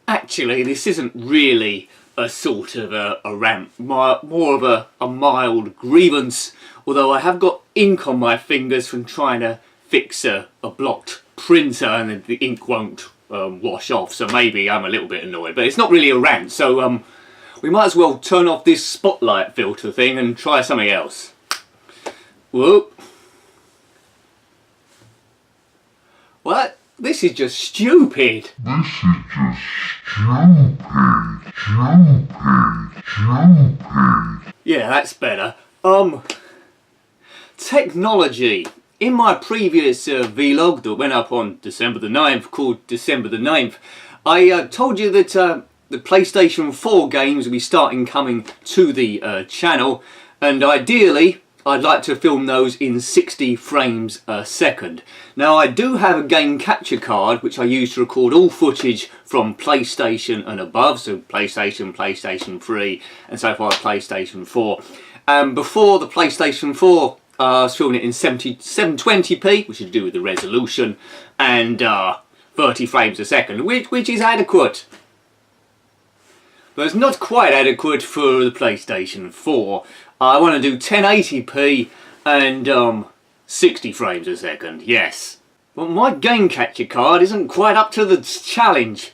Actually, this isn't really a sort of a rant, more of a mild grievance, although I have got ink on my fingers from trying to fix a blocked printer and the ink won't wash off, so maybe I'm a little bit annoyed, but it's not really a rant, so we might as well turn off this spotlight filter thing and try something else. Whoop. What? This is just stupid. This is just stupid. Yeah, that's better. Technology. In my previous vlog that went up on December the 9th, called December the 9th, I told you that the PlayStation 4 games will be coming to the channel, and ideally I'd like to film those in 60 frames a second. Now I do have a game capture card which I use to record all footage from PlayStation and above, so PlayStation, PlayStation 3 and so far PlayStation 4. Before the PlayStation 4 I was filming it in 720p, which is to do with the resolution, and 30 frames a second, which is adequate. But it's not quite adequate for the PlayStation 4. I want to do 1080p and 60 frames a second, yes. But my game capture card isn't quite up to the challenge.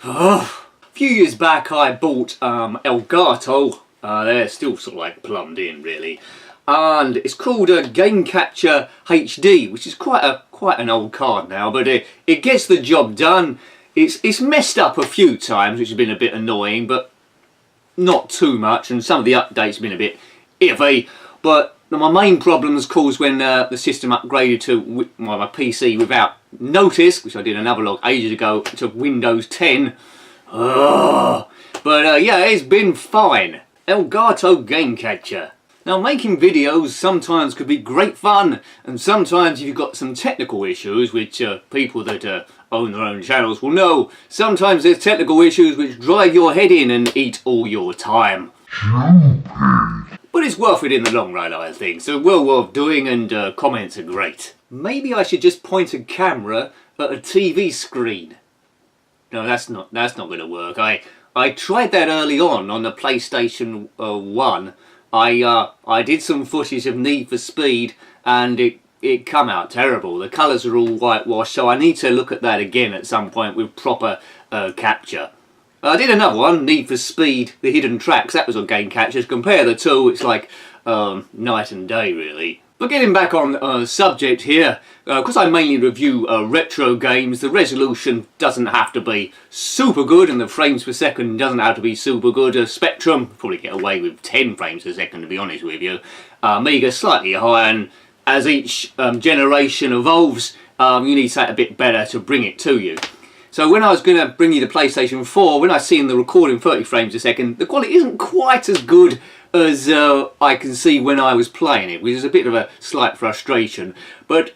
A few years back I bought Elgato. They're still sort of like plumbed in really. And it's called a Game Capture HD, which is quite an old card now, but it gets the job done. It's messed up a few times, which has been a bit annoying, but not too much, and some of the updates have been a bit iffy. But my main problems caused when the system upgraded to my PC without notice, which I did another vlog ages ago, to Windows 10. But yeah, it's been fine. Elgato Game Capture. Now, making videos sometimes could be great fun, and sometimes if you've got some technical issues, which people that own their own channels will know, sometimes there's technical issues which drive your head in and eat all your time. But it's worth it in the long run, I think, so well worth doing, and comments are great. Maybe I should just point a camera at a TV screen. No, that's not going to work. I tried that early on the PlayStation 1. I did some footage of Need for Speed and it come out terrible. The colours are all whitewashed, so I need to look at that again at some point with proper capture. I did another one, Need for Speed, The Hidden Tracks. That was on Game Capture. Compare the two, it's like night and day really. But getting back on subject here, because I mainly review retro games, the resolution doesn't have to be super good and the frames per second doesn't have to be super good. Spectrum, probably get away with 10 frames per second to be honest with you. Amiga slightly higher, and as each generation evolves, you need something a bit better to bring it to you. So when I was going to bring you the PlayStation 4, when I seen the recording 30 frames a second, the quality isn't quite as good as I can see when I was playing it, which is a bit of a slight frustration. But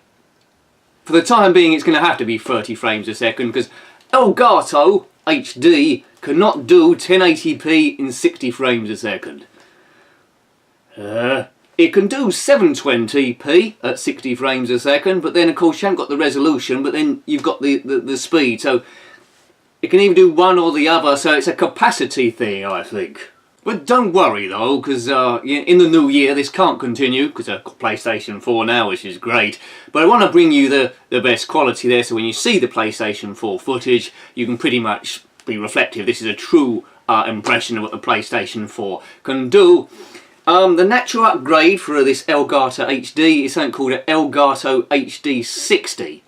for the time being, it's going to have to be 30 frames a second, because Elgato HD cannot do 1080p in 60 frames a second. It can do 720p at 60 frames a second, but then of course you haven't got the resolution, but then you've got the speed, so it can either do one or the other, so it's a capacity thing, I think. But don't worry though, because in the new year this can't continue, because I've got PlayStation 4 now, which is great. But I want to bring you the best quality there, so when you see the PlayStation 4 footage, you can pretty much be reflective. This is a true impression of what the PlayStation 4 can do. The natural upgrade for this Elgato HD is something called an Elgato HD 60.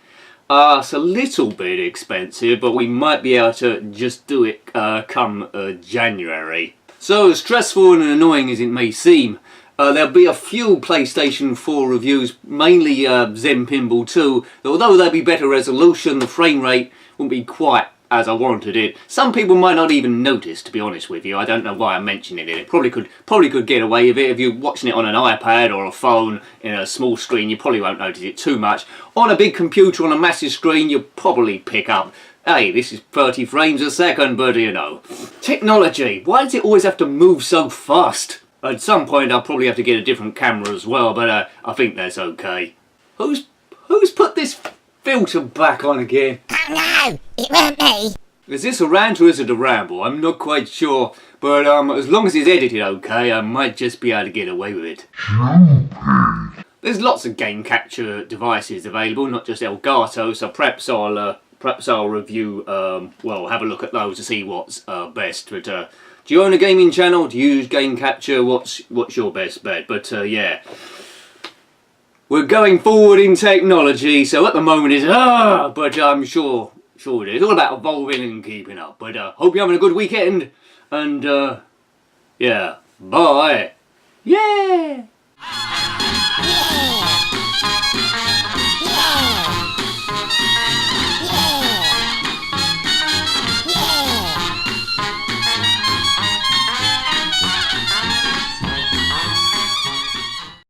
It's a little bit expensive, but we might be able to just do it come January. So as stressful and annoying as it may seem, there'll be a few PlayStation 4 reviews, mainly Zen Pinball 2, although there'll be better resolution, the frame rate won't be quite as I wanted it. Some people might not even notice, to be honest with you. I don't know why I'm mentioning it. Probably could get away with it. If you're watching it on an iPad or a phone in a small screen, you probably won't notice it too much. On a big computer on a massive screen, you'll probably pick up, hey, this is 30 frames a second, but you know. Technology. Why does it always have to move so fast? At some point I'll probably have to get a different camera as well, but I think that's okay. Who's put this filter back on again. Oh no, it weren't me. Is this a rant or is it a ramble? I'm not quite sure, but as long as it's edited okay, I might just be able to get away with it. There's lots of game capture devices available, not just Elgato, so perhaps I'll review, well, have a look at those to see what's best. But do you own a gaming channel? Do you use game capture? What's your best bet? But yeah, we're going forward in technology, so at the moment it's but I'm sure it is all about evolving and keeping up. But hope you're having a good weekend, and yeah, bye. Yeah.